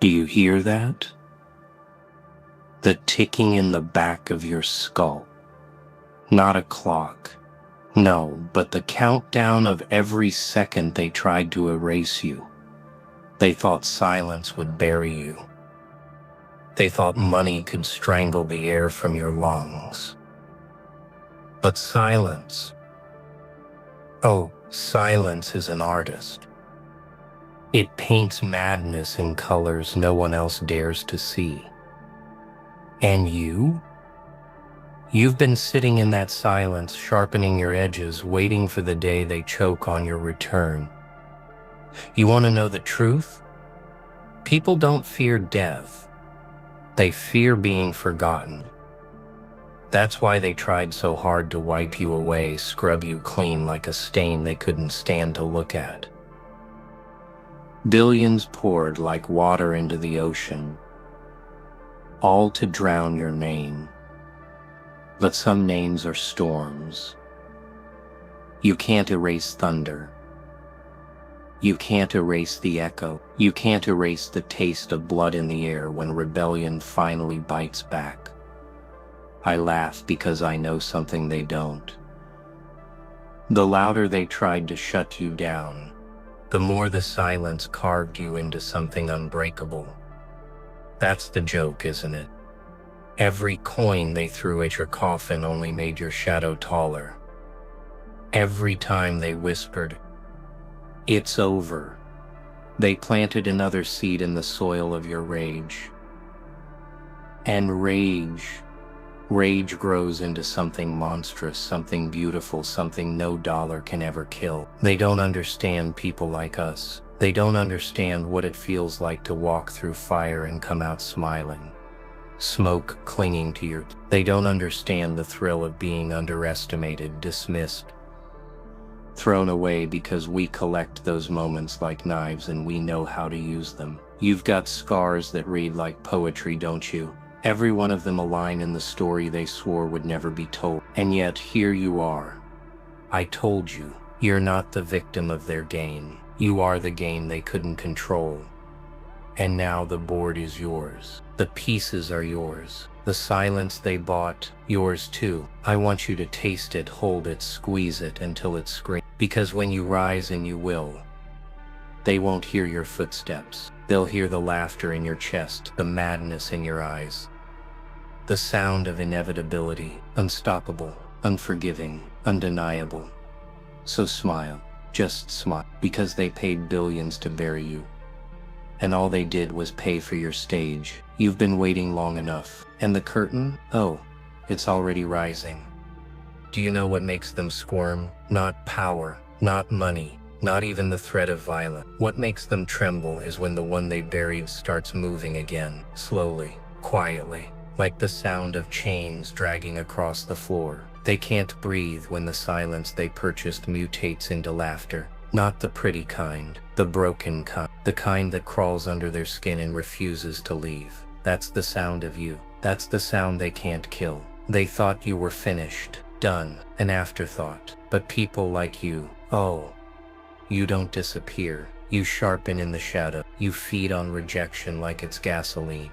Do you hear that? The ticking in the back of your skull. Not a clock. No, but the countdown of every second they tried to erase you. They thought silence would bury you. They thought money could strangle the air from your lungs. But silence, silence is an artist. It paints madness in colors no one else dares to see. And you've been sitting in that silence, sharpening your edges, waiting for the day they choke on your return. You want to know the truth? People don't fear death. They fear being forgotten. That's why they tried so hard to wipe you away, scrub you clean like a stain they couldn't stand to look at. Billions poured like water into the ocean, all to drown your name. But some names are storms. You can't erase thunder. You can't erase the echo. You can't erase the taste of blood in the air when rebellion finally bites back. I laugh because I know something they don't. The louder they tried to shut you down, the more the silence carved you into something unbreakable. That's the joke, isn't it? Every coin they threw at your coffin only made your shadow taller. Every time they whispered, "It's over," they planted another seed in the soil of your rage. And rage grows into something monstrous, something beautiful, something no dollar can ever kill. They don't understand people like us. They don't understand what it feels like to walk through fire and come out smiling. Smoke clinging to your... They don't understand the thrill of being underestimated, dismissed, thrown away, because we collect those moments like knives and we know how to use them. You've got scars that read like poetry, don't you? Every one of them a line in the story they swore would never be told. And yet here you are. I told you, you're not the victim of their game. You are the game they couldn't control. And now the board is yours. The pieces are yours. The silence they bought, yours too. I want you to taste it, hold it, squeeze it until it screams. Because when you rise, and you will, they won't hear your footsteps. They'll hear the laughter in your chest, the madness in your eyes, the sound of inevitability, unstoppable, unforgiving, undeniable. So smile, just smile, because they paid billions to bury you. And all they did was pay for your stage. You've been waiting long enough. And the curtain? Oh, it's already rising. Do you know what makes them squirm? Not power, not money, not even the threat of violence. What makes them tremble is when the one they buried starts moving again, slowly, quietly, like the sound of chains dragging across the floor. They can't breathe when the silence they purchased mutates into laughter. Not the pretty kind, the broken kind, the kind that crawls under their skin and refuses to leave. That's the sound of you. That's the sound they can't kill. They thought you were finished, done, an afterthought. But people like you, you don't disappear. You sharpen in the shadow. You feed on rejection like it's gasoline.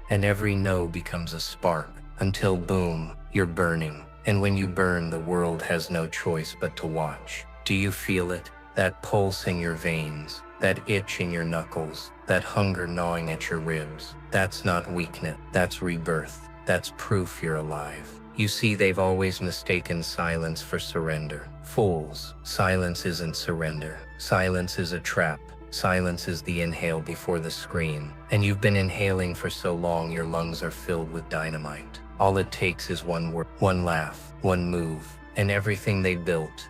And every no becomes a spark, until boom, you're burning. And when you burn, the world has no choice but to watch. Do you feel it? That pulse in your veins, that itch in your knuckles, that hunger gnawing at your ribs. That's not weakness, that's rebirth. That's proof you're alive. You see, they've always mistaken silence for surrender. Fools. Silence isn't surrender. Silence is a trap. Silence is the inhale before the scream. And you've been inhaling for so long your lungs are filled with dynamite. All it takes is one word, one laugh, one move, and everything they built,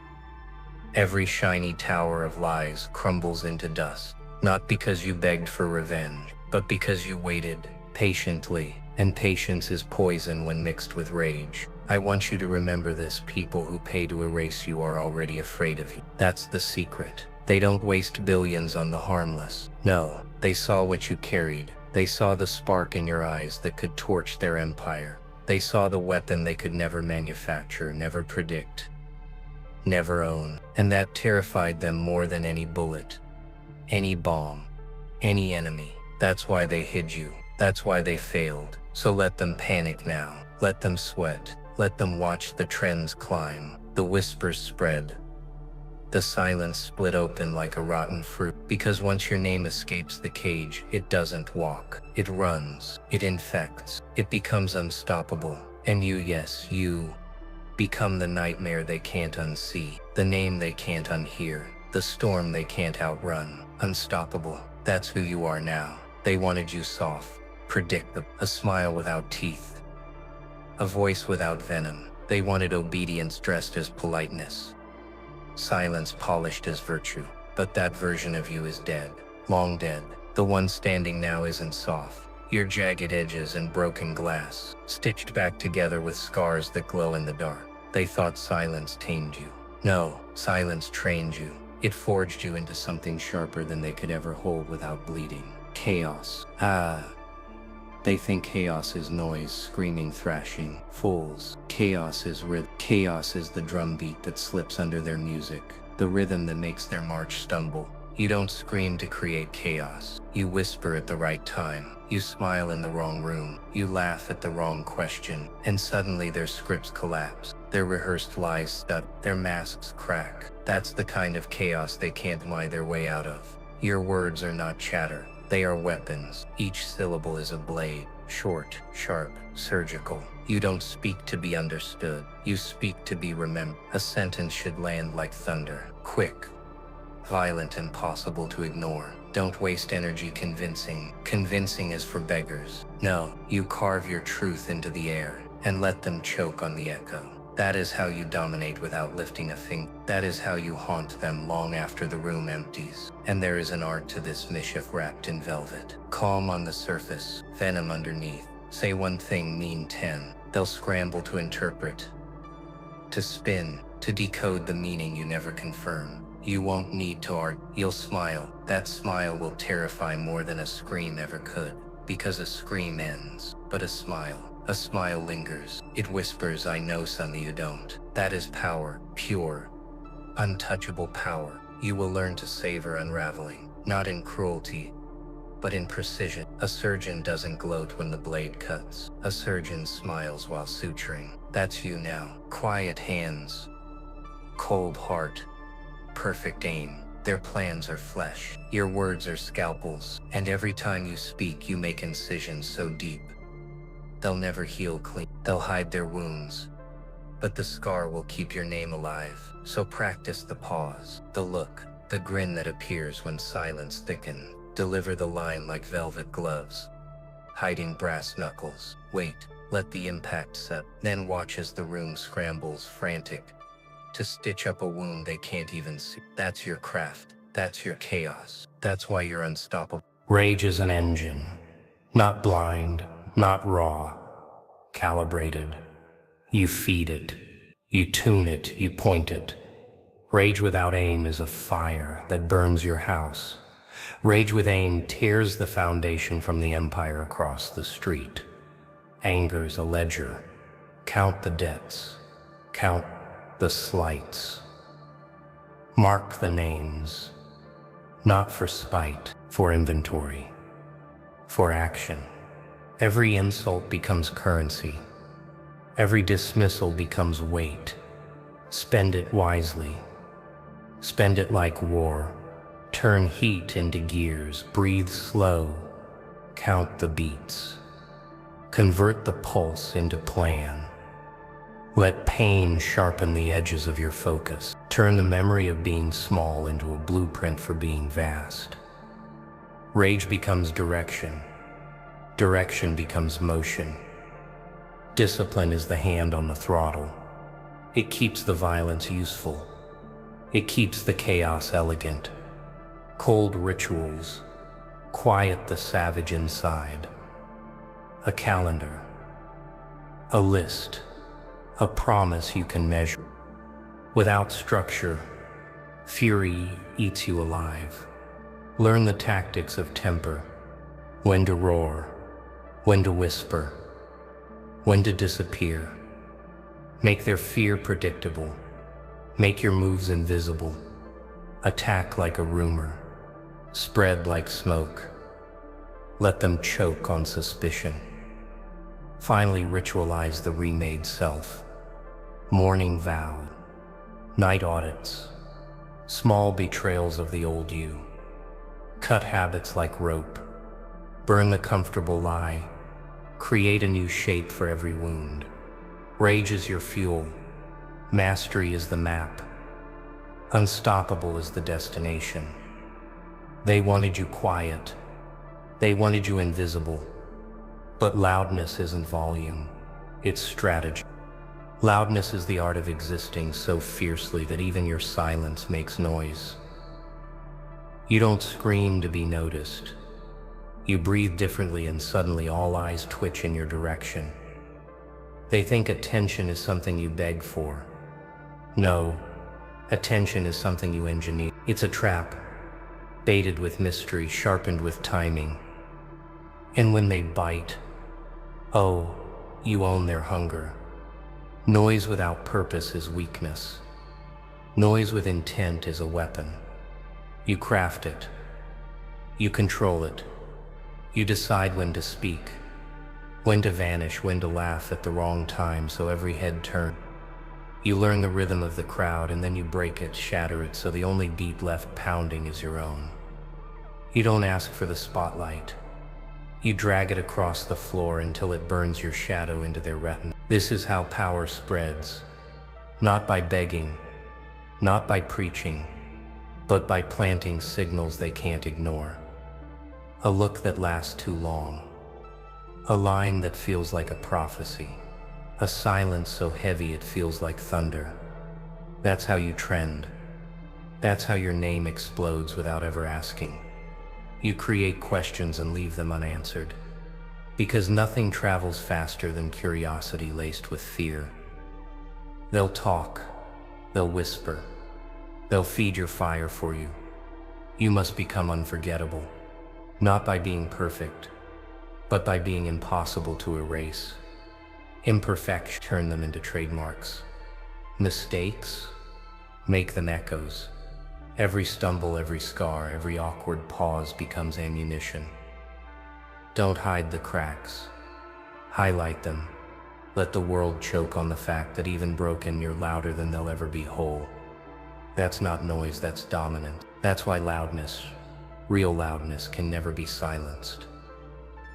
every shiny tower of lies, crumbles into dust. Not because you begged for revenge, but because you waited patiently. And patience is poison when mixed with rage. I want you to remember this: people who pay to erase you are already afraid of you. That's the secret. They don't waste billions on the harmless. No, they saw what you carried. They saw the spark in your eyes that could torch their empire. They saw the weapon they could never manufacture, never predict, never own. And that terrified them more than any bullet, any bomb, any enemy. That's why they hid you. That's why they failed. So let them panic now. Let them sweat. Let them watch the trends climb. The whispers spread. The silence split open like a rotten fruit. Because once your name escapes the cage, it doesn't walk. It runs. It infects. It becomes unstoppable. And you, yes, you, become the nightmare they can't unsee. The name they can't unhear. The storm they can't outrun. Unstoppable. That's who you are now. They wanted you soft, predictable, a smile without teeth, a voice without venom. They wanted obedience dressed as politeness, silence polished as virtue. But that version of you is dead, long dead. The one standing now isn't soft. Your jagged edges and broken glass, stitched back together with scars that glow in the dark. They thought silence tamed you. No, silence trained you. It forged you into something sharper than they could ever hold without bleeding. Chaos. They think chaos is noise, screaming, thrashing. Fools. Chaos is rhythm. Chaos is the drumbeat that slips under their music, the rhythm that makes their march stumble. You don't scream to create chaos. You whisper at the right time. You smile in the wrong room. You laugh at the wrong question. And suddenly their scripts collapse. Their rehearsed lies stutter. Their masks crack. That's the kind of chaos they can't lie their way out of. Your words are not chatter. They are weapons. Each syllable is a blade. Short, sharp, surgical. You don't speak to be understood. You speak to be remembered. A sentence should land like thunder. Quick, violent, and possible to ignore. Don't waste energy convincing. Convincing is for beggars. No, you carve your truth into the air and let them choke on the echo. That is how you dominate without lifting a finger. That is how you haunt them long after the room empties. And there is an art to this mischief wrapped in velvet. Calm on the surface, venom underneath. Say one thing, mean 10. They'll scramble to interpret, to spin, to decode the meaning you never confirm. You won't need to art. You'll smile. That smile will terrify more than a scream ever could. Because a scream ends, but a smile lingers. It whispers, I know something you don't. That is power, pure, untouchable power. You will learn to savor unraveling, not in cruelty, but in precision. A surgeon doesn't gloat when the blade cuts. A surgeon smiles while suturing. That's you now. Quiet hands, cold heart, perfect aim. Their plans are flesh. Your words are scalpels. And every time you speak, you make incisions so deep they'll never heal clean. They'll hide their wounds, but the scar will keep your name alive. So practice the pause, the look, the grin that appears when silence thickens. Deliver the line like velvet gloves, hiding brass knuckles. Wait, let the impact set. Then watch as the room scrambles, frantic, to stitch up a wound they can't even see. That's your craft. That's your chaos. That's why you're unstoppable. Rage is an engine, not blind, not raw, calibrated. You feed it, you tune it, you point it. Rage without aim is a fire that burns your house. Rage with aim tears the foundation from the empire across the street. Anger's a ledger. Count the debts. Count the slights. Mark the names. Not for spite, for inventory, for action. Every insult becomes currency. Every dismissal becomes weight. Spend it wisely. Spend it like war. Turn heat into gears. Breathe slow. Count the beats. Convert the pulse into plan. Let pain sharpen the edges of your focus. Turn the memory of being small into a blueprint for being vast. Rage becomes direction. Direction becomes motion. Discipline is the hand on the throttle. It keeps the violence useful. It keeps the chaos elegant. Cold rituals quiet the savage inside. A calendar, a list, a promise you can measure. Without structure, fury eats you alive. Learn the tactics of temper, when to roar, when to whisper, when to disappear. Make their fear predictable. Make your moves invisible. Attack like a rumor. Spread like smoke. Let them choke on suspicion. Finally ritualize the remade self. Morning vow, night audits, small betrayals of the old you. Cut habits like rope, burn the comfortable lie, create a new shape for every wound. Rage is your fuel, mastery is the map, unstoppable is the destination. They wanted you quiet, they wanted you invisible, but loudness isn't volume, it's strategy. Loudness is the art of existing so fiercely that even your silence makes noise. You don't scream to be noticed. You breathe differently and suddenly all eyes twitch in your direction. They think attention is something you beg for. No, attention is something you engineer. It's a trap, baited with mystery, sharpened with timing. And when they bite, oh, you own their hunger. Noise without purpose is weakness. Noise with intent is a weapon. You craft it. You control it. You decide when to speak, when to vanish, when to laugh at the wrong time so every head turns. You learn the rhythm of the crowd and then you break it, shatter it, so the only beat left pounding is your own. You don't ask for the spotlight. You drag it across the floor until it burns your shadow into their retina. This is how power spreads, not by begging, not by preaching, but by planting signals they can't ignore. A look that lasts too long, a line that feels like a prophecy, a silence so heavy it feels like thunder. That's how you trend. That's how your name explodes without ever asking. You create questions and leave them unanswered, because nothing travels faster than curiosity laced with fear. They'll talk, they'll whisper, they'll feed your fire for you. You must become unforgettable, not by being perfect, but by being impossible to erase. Imperfection, turn them into trademarks. Mistakes, make them echoes. Every stumble, every scar, every awkward pause becomes ammunition. Don't hide the cracks. Highlight them. Let the world choke on the fact that even broken, you're louder than they'll ever be whole. That's not noise, that's dominant. That's why loudness, real loudness, can never be silenced.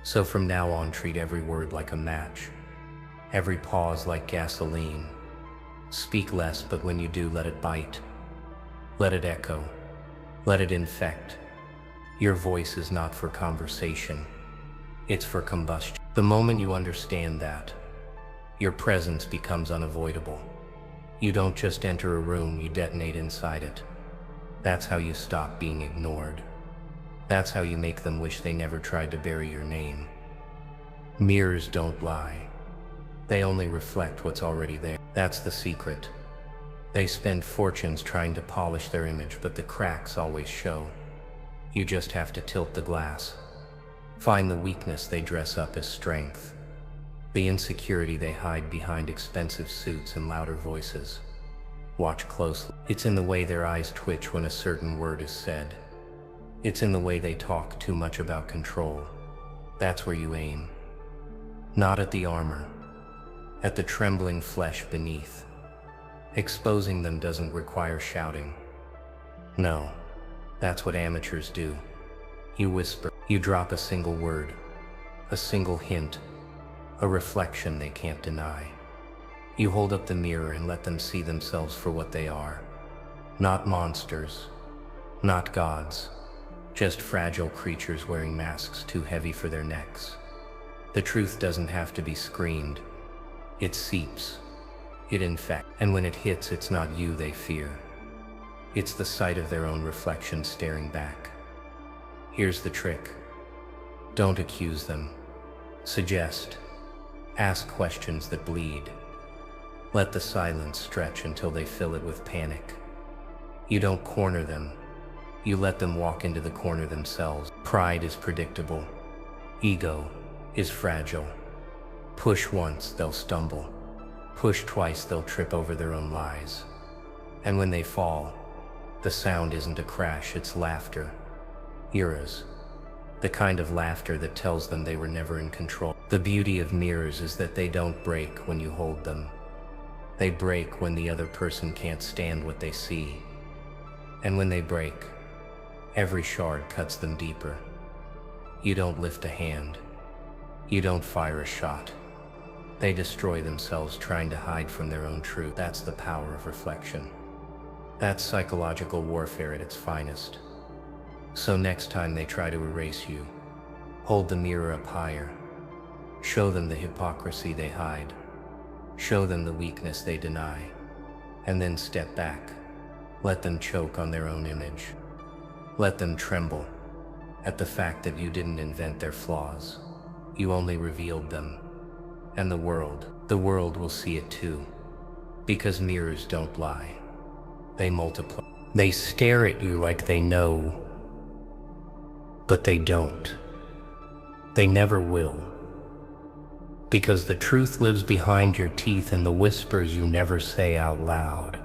So from now on, treat every word like a match. Every pause like gasoline. Speak less, but when you do, let it bite. Let it echo. Let it infect. Your voice is not for conversation. It's for combustion. The moment you understand that, your presence becomes unavoidable. You don't just enter a room, you detonate inside it. That's how you stop being ignored. That's how you make them wish they never tried to bury your name. Mirrors don't lie. They only reflect what's already there. That's the secret. They spend fortunes trying to polish their image, but the cracks always show. You just have to tilt the glass. Find the weakness they dress up as strength. The insecurity they hide behind expensive suits and louder voices. Watch closely. It's in the way their eyes twitch when a certain word is said. It's in the way they talk too much about control. That's where you aim. Not at the armor, at the trembling flesh beneath. Exposing them doesn't require shouting. No, that's what amateurs do. You whisper, you drop a single word, a single hint, a reflection they can't deny. You hold up the mirror and let them see themselves for what they are. Not monsters, not gods, just fragile creatures wearing masks too heavy for their necks. The truth doesn't have to be screamed. It seeps. It infects. And when it hits, it's not you they fear. It's the sight of their own reflection staring back. Here's the trick. Don't accuse them. Suggest. Ask questions that bleed. Let the silence stretch until they fill it with panic. You don't corner them. You let them walk into the corner themselves. Pride is predictable. Ego is fragile. Push once, they'll stumble. Push twice, they'll trip over their own lies. And when they fall, the sound isn't a crash, it's laughter. Eras. the kind of laughter that tells them they were never in control. The beauty of mirrors is that they don't break when you hold them. They break when the other person can't stand what they see. And when they break, every shard cuts them deeper. You don't lift a hand. You don't fire a shot. They destroy themselves trying to hide from their own truth. That's the power of reflection. That's psychological warfare at its finest. So next time they try to erase you, hold the mirror up higher. Show them the hypocrisy they hide. Show them the weakness they deny. And then step back. Let them choke on their own image. Let them tremble at the fact that you didn't invent their flaws. You only revealed them. And the world will see it too. Because mirrors don't lie. They multiply. They stare at you like they know, but they don't. They never will. Because the truth lives behind your teeth and the whispers you never say out loud.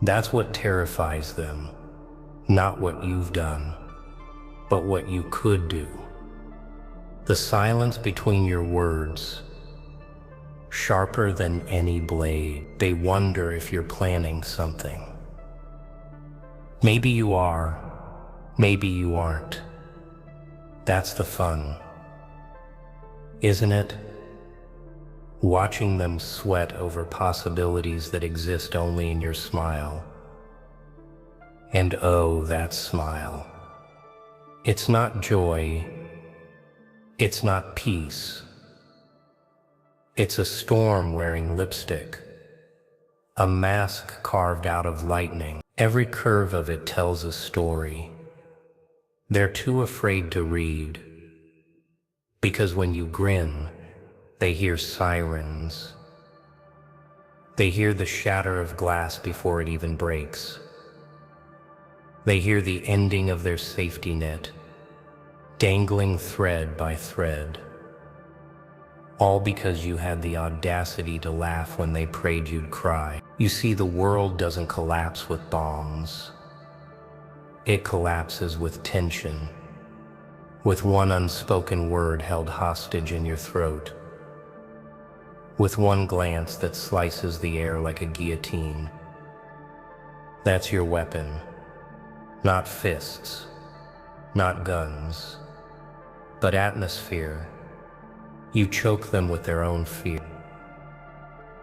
That's what terrifies them. Not what you've done, but what you could do. The silence between your words, sharper than any blade. They wonder if you're planning something. Maybe you are, maybe you aren't. That's the fun, isn't it? Watching them sweat over possibilities that exist only in your smile. And oh, that smile. It's not joy. It's not peace. It's a storm wearing lipstick. A mask carved out of lightning. Every curve of it tells a story. They're too afraid to read. Because when you grin, they hear sirens. They hear the shatter of glass before it even breaks. They hear the ending of their safety net, dangling thread by thread. All because you had the audacity to laugh when they prayed you'd cry. You see, the world doesn't collapse with bombs. It collapses with tension, with one unspoken word held hostage in your throat, with one glance that slices the air like a guillotine. That's your weapon. Not fists, not guns, but atmosphere. You choke them with their own fear.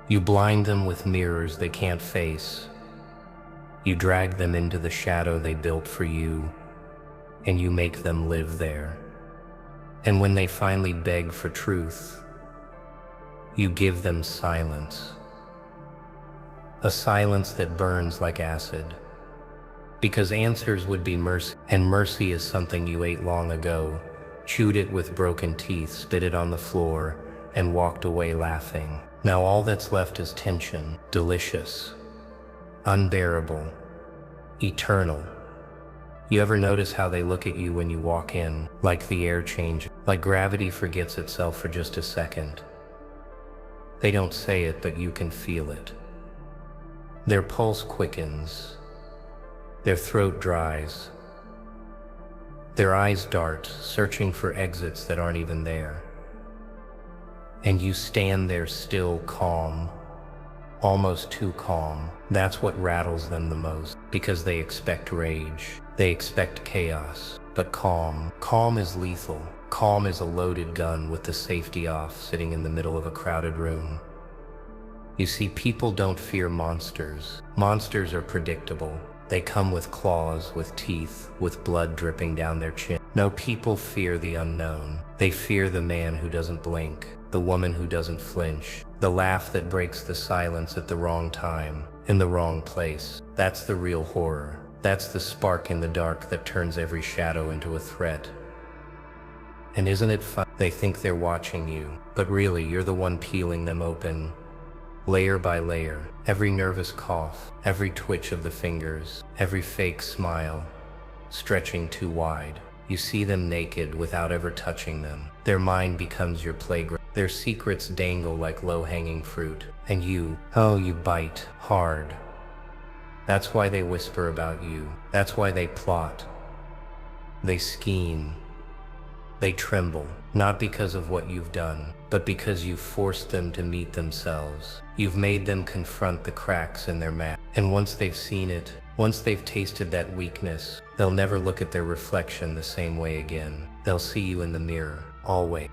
You blind them with mirrors they can't face. You drag them into the shadow they built for you, and you make them live there. And when they finally beg for truth, you give them silence. A silence that burns like acid. Because answers would be mercy, and mercy is something you ate long ago, chewed it with broken teeth, spit it on the floor, and walked away laughing. Now all that's left is tension, delicious, unbearable, eternal. You ever notice how they look at you when you walk in, like the air changes, like gravity forgets itself for just a second? They don't say it, but you can feel it. Their pulse quickens. Their throat dries. Their eyes dart, searching for exits that aren't even there. And you stand there still, calm, almost too calm. That's what rattles them the most, because they expect rage. They expect chaos. But calm is lethal. Calm is a loaded gun with the safety off, sitting in the middle of a crowded room. You see, people don't fear monsters. Monsters are predictable. They come with claws, with teeth, with blood dripping down their chin. No, people fear the unknown. They fear the man who doesn't blink, the woman who doesn't flinch, the laugh that breaks the silence at the wrong time, in the wrong place. That's the real horror. That's the spark in the dark that turns every shadow into a threat. And isn't it fun? They think they're watching you, but really you're the one peeling them open. Layer by layer, every nervous cough, every twitch of the fingers, every fake smile, stretching too wide. You see them naked without ever touching them. Their mind becomes your playground. Their secrets dangle like low-hanging fruit. And you bite hard. That's why they whisper about you. That's why they plot. They scheme. They tremble, not because of what you've done, but because you've forced them to meet themselves. You've made them confront the cracks in their mask. And once they've seen it, once they've tasted that weakness, they'll never look at their reflection the same way again. They'll see you in the mirror, always.